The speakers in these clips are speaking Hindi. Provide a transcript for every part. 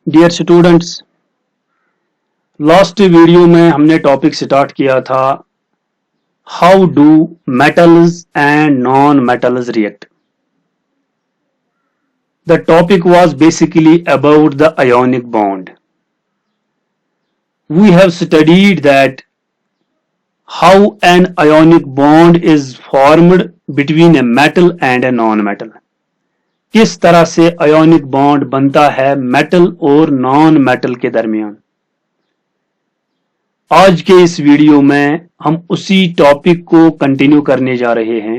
डियर स्टूडेंट्स, लास्ट वीडियो में हमने टॉपिक स्टार्ट किया था how do metals and non metals react. The topic was basically about the ionic bond. We have studied that how an ionic bond is formed between a metal and a non-metal. किस तरह से ionic bond बनता है मेटल और नॉन मेटल के दरमियान. आज के इस वीडियो में हम उसी टॉपिक को कंटिन्यू करने जा रहे हैं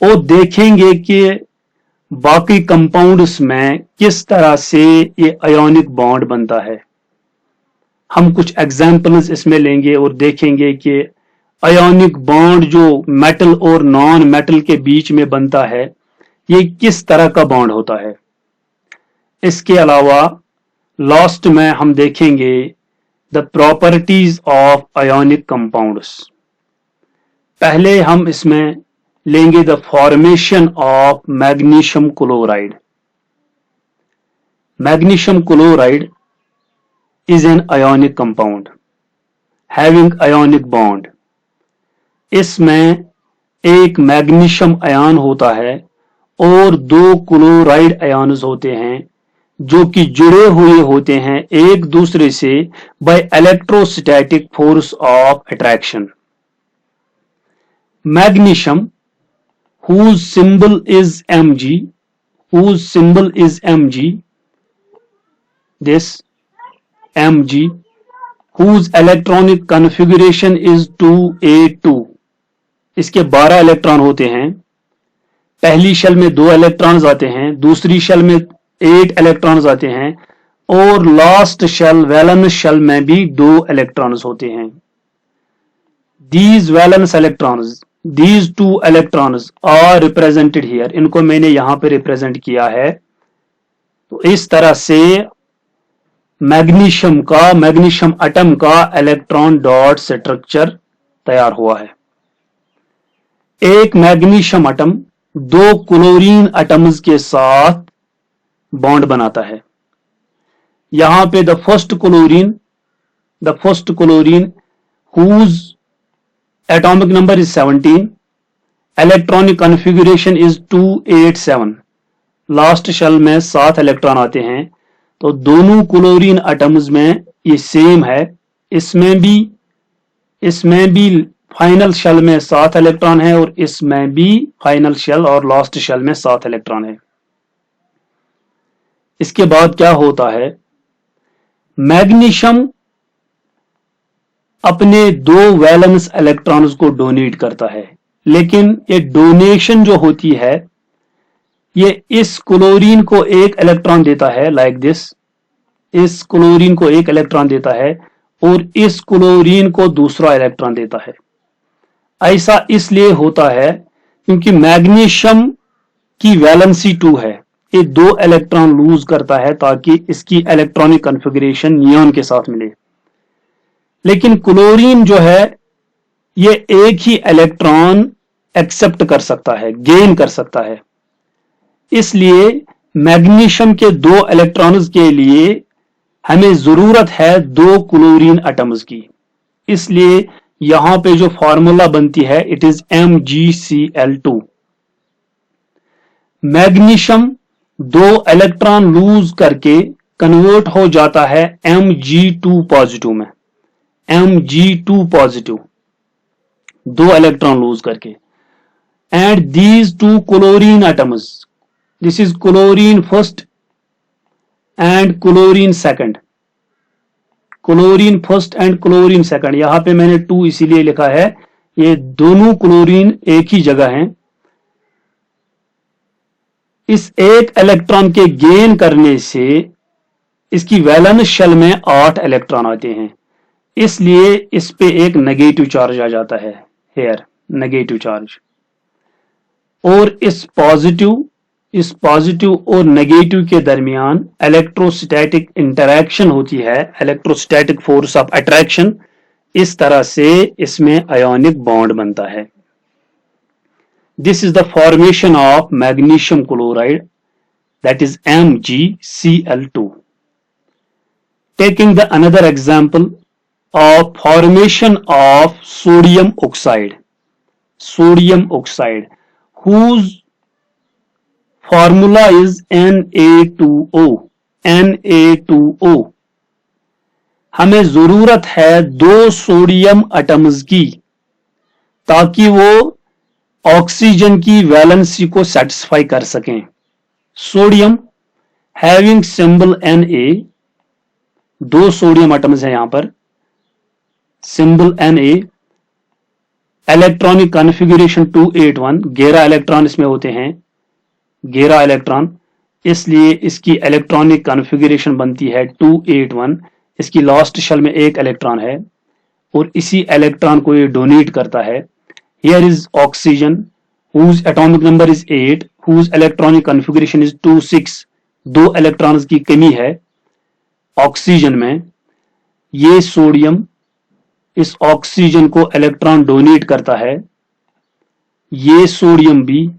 और देखेंगे कि बाकी कंपाउंड्स में किस तरह से ये आयोनिक बॉन्ड बनता है. हम कुछ एग्जाम्पल्स इसमें लेंगे और देखेंगे कि आयोनिक बॉन्ड जो मेटल और नॉन मेटल के बीच में बनता है ये किस तरह का बॉन्ड होता है. इसके अलावा लास्ट में हम देखेंगे The properties of ionic compounds. पहले हम इसमें लेंगे the formation of magnesium chloride. Magnesium chloride is an ionic compound having ionic bond. इसमें एक मैग्नीशियम आयन होता है और दो क्लोराइड आयन्स होते हैं जो कि जुड़े हुए होते हैं एक दूसरे से by electrostatic force of attraction. Magnesium whose symbol is Mg, this Mg, whose electronic configuration is 2a2. इसके 12 इलेक्ट्रॉन होते हैं. पहली शेल में 2 इलेक्ट्रॉन्स आते हैं, दूसरी शेल में 8 इलेक्ट्रॉन्स आते हैं और लास्ट शेल वैलेंस शेल में भी 2 इलेक्ट्रॉन्स होते हैं. These valence electrons, these 2 electrons are represented here. इनको मैंने यहां पे रिप्रेजेंट किया है. तो इस तरह से मैग्नीशियम एटम का इलेक्ट्रॉन डॉट स्ट्रक्चर तैयार हुआ है. एक मैग्नीशियम एटम 2 क्लोरीन एटम्स के साथ बॉन्ड बनाता है. यहां पे the first chlorine whose atomic number is 17, electronic configuration is 287. Last shell में 7 इलेक्ट्रॉन आते हैं. तो दोनों क्लोरीन एटम्स में ये सेम है. इसमें भी फाइनल शेल में 7 इलेक्ट्रॉन है और इसमें भी फाइनल शेल और लास्ट शेल में 7 इलेक्ट्रॉन है. इसके बाद क्या होता है, मैग्नीशियम अपने 2 वैलेंस इलेक्ट्रॉन्स को डोनेट करता है. लेकिन ये डोनेशन जो होती है ये इस क्लोरीन को 1 इलेक्ट्रॉन देता है, लाइक दिस. इस क्लोरीन को 1 इलेक्ट्रॉन देता है और इस क्लोरीन को दूसरा इलेक्ट्रॉन देता है. ऐसा इसलिए होता है क्योंकि मैग्नीशियम की वैलेंसी 2 है. ये 2 इलेक्ट्रॉन लूज करता है ताकि इसकी इलेक्ट्रॉनिक कॉन्फ़िगरेशन नियॉन के साथ मिले. लेकिन क्लोरीन जो है ये एक ही इलेक्ट्रॉन एक्सेप्ट कर सकता है, गेन कर सकता है. इसलिए मैग्नीशियम के 2 इलेक्ट्रॉन्स के लिए हमें जरूरत है 2 क्लोरीन एटम्स की. इसलिए यहां पे जो फॉर्मूला बनती है it is MgCl2. Magnesium 2 electron lose करके कन्वर्ट हो जाता है Mg2 पॉजिटिव में. Mg2 पॉजिटिव 2 इलेक्ट्रॉन लूज करके. And these 2 chlorine atoms, this is chlorine first and chlorine second. Chlorine first and chlorine second, यहां पे मैंने 2 इसीलिए लिखा है, ये दोनों क्लोरीन एक ही जगह हैं. इस 1 इलेक्ट्रॉन के गेन करने से इसकी वैलेंस शेल में 8 इलेक्ट्रॉन आते हैं. इसलिए इस पे एक नेगेटिव चार्ज आ जाता है, हेयर नेगेटिव चार्ज. और इस पॉजिटिव और नेगेटिव के दरमियान इलेक्ट्रोस्टैटिक इंटरैक्शन होती है, इलेक्ट्रोस्टैटिक फोर्स ऑफ अट्रैक्शन. इस तरह से इसमें आयोनिक बॉन्ड बनता है. This is the formation of magnesium chloride, that is MgCl2. Taking the another example of formation of sodium oxide, whose formula is Na2O. Na2O. हमें जरूरत है 2 सोडियम एटम्स की ताकि वो ऑक्सीजन की वैलेंसी को सेटिस्फाई कर सकें. Sodium having symbol Na, 2 sodium atoms हैं यहां पर, symbol Na, electronic configuration 281, 11 electron इसमें होते हैं, 11 इलेक्ट्रॉन, इसलिए इसकी इलेक्ट्रॉनिक कॉन्फ़िगरेशन बनती है 281. इसकी लास्ट शेल में 1 इलेक्ट्रॉन है और इसी इलेक्ट्रॉन को ये डोनेट करता है. Here is oxygen whose atomic number is 8, whose electronic configuration is 26. 2 electrons की कमी है ऑक्सीजन में. ये सोडियम इस ऑक्सीजन को इलेक्ट्रॉन डोनेट करता है, ये सोडियम भी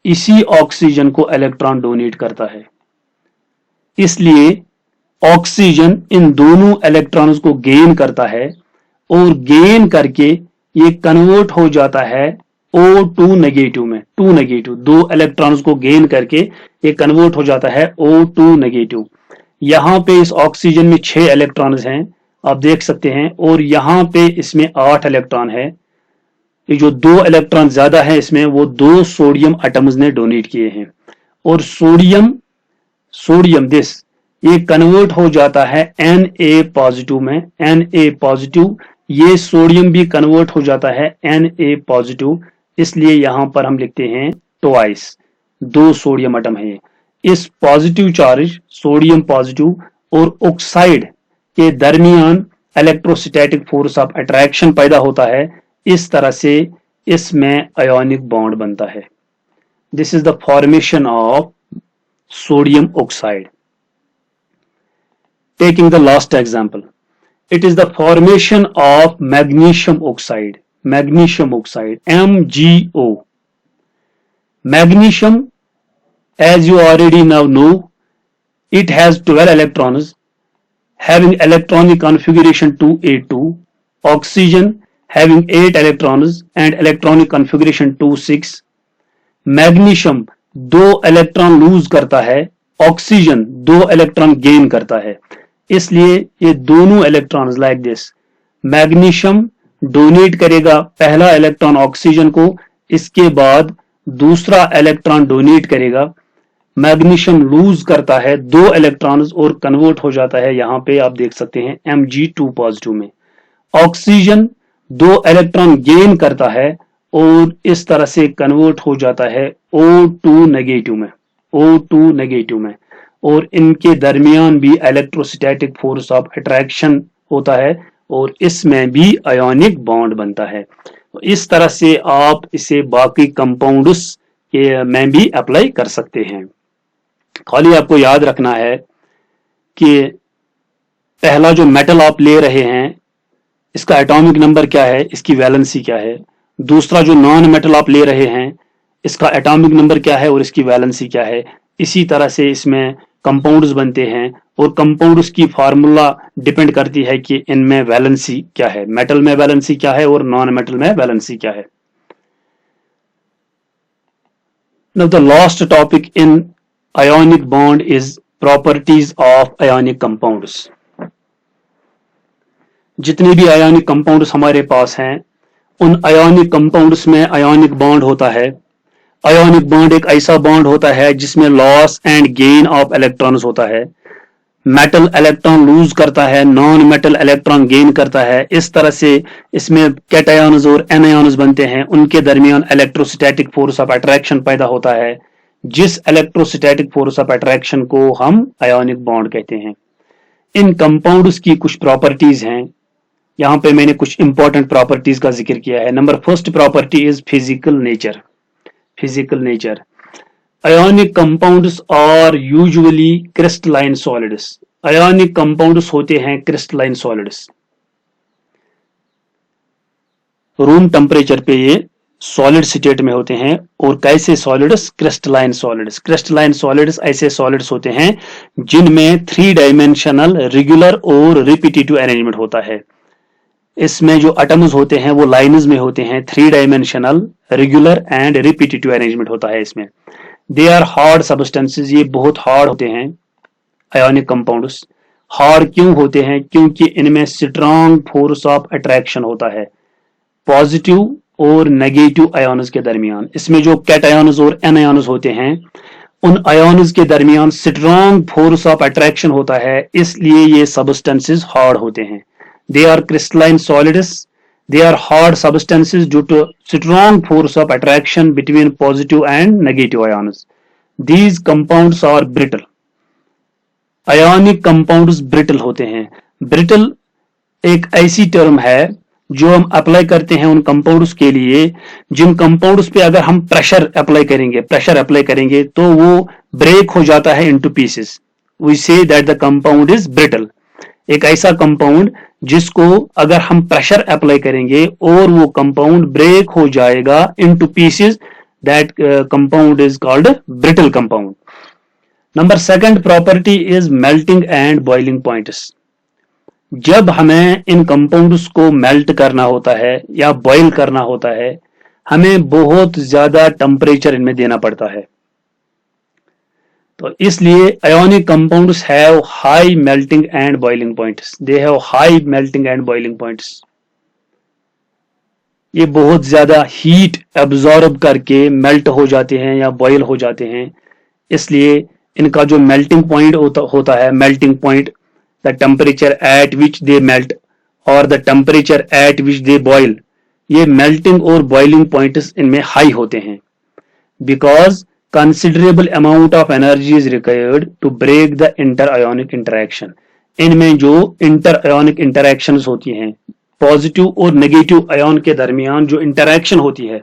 इसी ऑक्सीजन को इलेक्ट्रॉन डोनेट करता है. इसलिए ऑक्सीजन इन दोनों इलेक्ट्रॉन्स को गेन करता है और गेन करके ये कन्वर्ट हो जाता है O2 नेगेटिव में. 2 नेगेटिव, 2 इलेक्ट्रॉन्स को गेन करके ये कन्वर्ट हो जाता है O2 नेगेटिव. यहां पे इस ऑक्सीजन में 6 इलेक्ट्रॉन्स हैं, आप देख सकते हैं, और यहां पे इसमें 8 इलेक्ट्रॉन है. ये जो 2 इलेक्ट्रॉन ज्यादा है इसमें वो 2 सोडियम एटम्स ने डोनेट किए हैं. और सोडियम दिस ये कन्वर्ट हो जाता है Na पॉजिटिव में. Na पॉजिटिव, ये सोडियम भी कन्वर्ट हो जाता है Na पॉजिटिव, इसलिए यहां पर हम लिखते हैं ट्वाइस, 2 सोडियम एटम है. इस पॉजिटिव चार्ज सोडियम पॉजिटिव और ऑक्साइड के दरमियान इलेक्ट्रोस्टैटिक फोर्स ऑफ अट्रैक्शन पैदा होता है. इस तरह से इसमें आयोनिक बॉन्ड बनता है. This is the formation of sodium oxide. Taking the last example, it is the formation of magnesium oxide, MgO. Magnesium, as you already now know, it has 12 electrons having electronic configuration 2A2, oxygen having 8 electrons and electronic configuration 2,6. Magnesium 2 electron lose करता है, ऑक्सीजन 2 इलेक्ट्रॉन गेन करता है. इसलिए ये दोनों electrons like this, magnesium donate करेगा पहला इलेक्ट्रॉन ऑक्सीजन को, इसके बाद दूसरा इलेक्ट्रॉन डोनेट करेगा. मैग्नीशियम लूज करता है 2 इलेक्ट्रॉन्स और कन्वर्ट हो जाता है, यहां पे आप देख सकते हैं Mg2 पॉजिटिव में. ऑक्सीजन 2 इलेक्ट्रॉन गेन करता है और इस तरह से कन्वर्ट हो जाता है O2 नेगेटिव में, और इनके दरमियान भी इलेक्ट्रोस्टैटिक फोर्स ऑफ अट्रैक्शन होता है और इसमें भी आयोनिक बॉन्ड बनता है. तो इस तरह से आप इसे बाकी कंपाउंड्स के में भी अप्लाई कर सकते हैं. खाली आपको याद रखना है कि पहला जो मेटल आप ले रहे हैं इसका एटॉमिक नंबर क्या है, इसकी वैलेंसी क्या है. दूसरा जो नॉन मेटल आप ले रहे हैं इसका एटॉमिक नंबर क्या है और इसकी वैलेंसी क्या है. इसी तरह से इसमें कंपाउंड्स बनते हैं और कंपाउंड्स की फार्मूला डिपेंड करती है कि इनमें वैलेंसी क्या है, मेटल में वैलेंसी क्या है और नॉन मेटल में वैलेंसी क्या है. Now the last topic in ionic bond is properties of ionic compounds. जितने भी आयोनिक कंपाउंड्स हमारे पास हैं उन आयोनिक कंपाउंड्स में आयोनिक बॉन्ड होता है. आयोनिक बॉन्ड एक ऐसा बॉन्ड होता है जिसमें loss and gain of electrons होता है. मेटल इलेक्ट्रॉन लूज करता है, नॉन मेटल इलेक्ट्रॉन गेन करता है. इस तरह से इसमें कैटायंस और एनायंस बनते हैं, उनके दरमियान इलेक्ट्रोस्टैटिक फोर्स ऑफ अट्रैक्शन पैदा होता है, जिस इलेक्ट्रोस्टैटिक फोर्स ऑफ अट्रैक्शन को हम आयोनिक बॉन्ड कहते हैं. इन कंपाउंड्स की कुछ प्रॉपर्टीज हैं, यहां पे मैंने कुछ इंपॉर्टेंट प्रॉपर्टीज का जिक्र किया है. Number first property is physical nature. Ionic compounds are usually crystalline solids. Ionic compounds होते हैं crystalline solids. रूम टेम्परेचर पे ये सॉलिड स्टेट में होते हैं। और कैसे solids? Crystalline solids. Crystalline solids ऐसे सॉलिड्स होते हैं जिनमें 3 डायमेंशनल रेगुलर और रिपीटेटिव अरेंजमेंट होता है। इसमें जो एटम्स होते हैं वो लाइंस में होते हैं, 3 dimensional regular and repetitive arrangement होता है इसमें। दे आर हार्ड सब्सटेंसेस, ये बहुत हार्ड होते हैं आयोनिक कंपाउंड्स। हार्ड क्यों होते हैं? क्योंकि इनमें स्ट्रॉन्ग फोर्स ऑफ अट्रैक्शन होता है पॉजिटिव और नेगेटिव आयोन्स के दरमियान। इसमें जो कैटायंस और एनायंस होते हैं उन आयोन्स के दरमियान स्ट्रॉन्ग फोर्स ऑफ अट्रैक्शन होता है, इसलिए ये सब्सटेंसेस हार्ड होते हैं। They are crystalline solids, they are hard substances due to strong force of attraction between positive and negative ions. These compounds are brittle. Ionic compounds brittle होते हैं। ब्रिटल एक ऐसी टर्म है जो हम अप्लाई करते हैं उन कंपाउंड्स के लिए जिन कंपाउंड्स पे अगर हम प्रेशर अप्लाई करेंगे तो वो ब्रेक हो जाता है into pieces. We say that the compound is brittle. एक ऐसा कंपाउंड जिसको अगर हम प्रेशर अप्लाई करेंगे और वो कंपाउंड ब्रेक हो जाएगा into pieces, that compound is called brittle compound. Number second property is melting and boiling points. जब हमें इन कंपाउंड्स को मेल्ट करना होता है या बॉईल करना होता है, हमें बहुत ज्यादा टेम्परेचर इनमें देना पड़ता है। तो इसलिए ionic compounds have high melting and boiling points. They have high melting and boiling points. ये बहुत ज्यादा हीट एब्जॉर्ब करके मेल्ट हो जाते हैं या बॉयल हो जाते हैं, इसलिए इनका जो मेल्टिंग पॉइंट होता है, melting point, the temperature at which they melt or the temperature at which they boil, ये melting और boiling points इनमें high होते हैं because considerable amount of energy is required to break the inter-ionic interaction। इनमें जो inter-ionic interactions होती हैं, पॉजिटिव और नेगेटिव आयोन के दरमियान जो इंटरैक्शन होती है,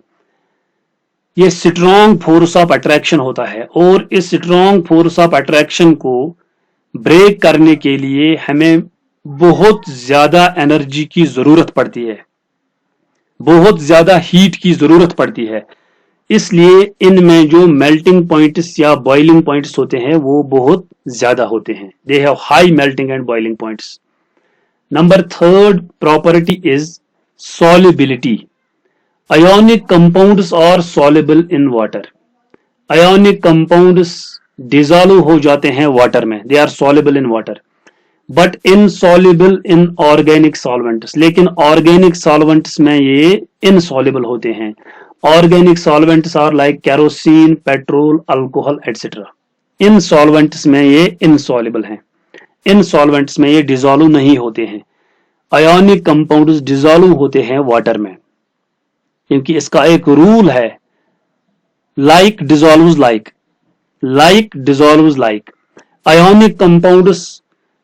ये स्ट्रॉन्ग फोर्स ऑफ अट्रैक्शन होता है और इस स्ट्रॉन्ग फोर्स ऑफ अट्रैक्शन को ब्रेक करने के लिए हमें बहुत ज्यादा एनर्जी की जरूरत पड़ती है, बहुत ज्यादा हीट की जरूरत पड़ती है। इसलिए इनमें जो मेल्टिंग पॉइंट्स या बॉइलिंग पॉइंट्स होते हैं वो बहुत ज्यादा होते हैं। They have high melting and boiling points. Number third property is solubility. Ionic compounds are soluble in water. Ionic compounds dissolve हो जाते हैं वाटर में, they are soluble in water, but insoluble in organic solvents. लेकिन ऑर्गेनिक सॉल्वेंट्स में ये इनसॉल्युबल होते हैं। Organic solvents are like kerosene, petrol, alcohol etcetera. इन सॉल्वेंट्स में ये इनसॉल्युबल हैं, इन सॉल्वेंट्स में ये डिसॉल्व नहीं होते हैं। आयोनिक कंपाउंड्स डिसॉल्व होते हैं वाटर में, क्योंकि इसका एक रूल है, like dissolves like, like dissolves like. Ionic compounds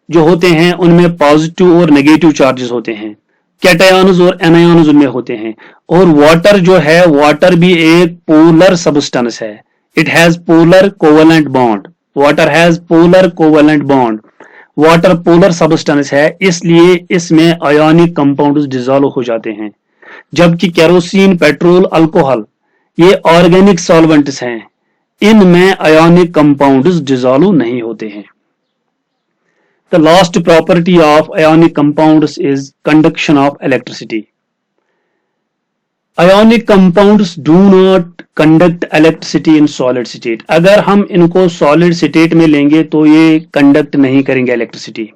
जो होते हैं उनमें पॉजिटिव और नेगेटिव चार्जेस होते हैं, कैटायंस और एनायंस उनमें होते हैं। और वाटर जो है, वाटर भी एक पोलर सब्सटेंस है, it has polar covalent bond. Water has polar covalent bond. Water polar substance है, इसलिए इसमें आयोनिक कंपाउंड्स डिसॉल्व हो जाते हैं। जबकि केरोसिन, पेट्रोल, अल्कोहल ये ऑर्गेनिक सॉल्वेंट्स हैं, इनमें आयोनिक कंपाउंड्स डिसॉल्व नहीं होते हैं। The last property of ionic compounds is conduction of electricity. Ionic compounds do not conduct electricity in solid state. अगर हम इनको solid state में लेंगे तो ये conduct नहीं करेंगे electricity।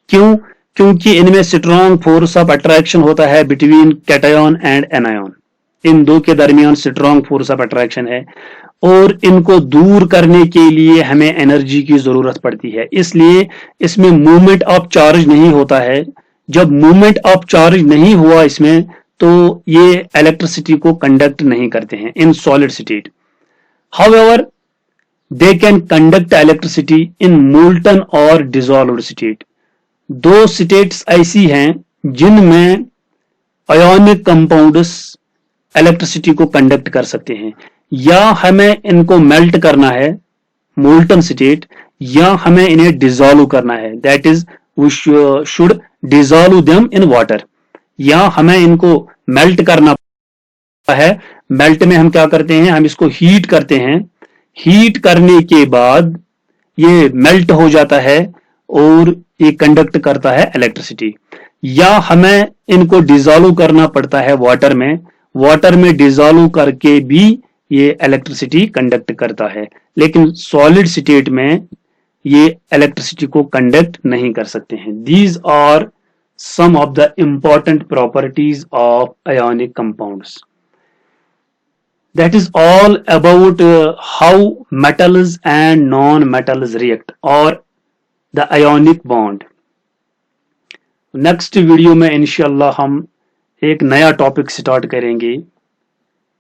क्यों? क्योंकि इनमें strong force of attraction होता है between cation and anion। इन दो के दरमियान strong force of attraction है और इनको दूर करने के लिए हमें एनर्जी की जरूरत पड़ती है, इसलिए इसमें मूवमेंट ऑफ चार्ज नहीं होता है। जब मूवमेंट ऑफ चार्ज नहीं हुआ इसमें तो ये इलेक्ट्रिसिटी को कंडक्ट नहीं करते हैं in solid state. However they can conduct electricity in molten और डिसॉल्व्ड स्टेट। दो स्टेट्स ऐसी हैं जिनमें आयोनिक कंपाउंड्स इलेक्ट्रिसिटी को कंडक्ट कर सकते हैं। या हमें इनको मेल्ट करना है मोल्टन स्टेट, या हमें इन्हें डिसॉल्व करना है, that is we should dissolve them in water. या हमें इनको मेल्ट करना है। मेल्ट में हम क्या करते हैं, हम इसको हीट करते हैं, हीट करने के बाद ये मेल्ट हो जाता है और ये कंडक्ट करता है इलेक्ट्रिसिटी। या हमें इनको डिसॉल्व करना पड़ता है वाटर में डिसॉल्व करके भी ये इलेक्ट्रिसिटी कंडक्ट करता है, लेकिन सॉलिड स्टेट में ये इलेक्ट्रिसिटी को कंडक्ट नहीं कर सकते हैं। These are some of the important properties of ionic compounds. That is all about how metals and non-metals react or the ionic bond. Next video में इंशाल्लाह हम एक नया टॉपिक स्टार्ट करेंगे।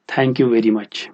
Thank you very much.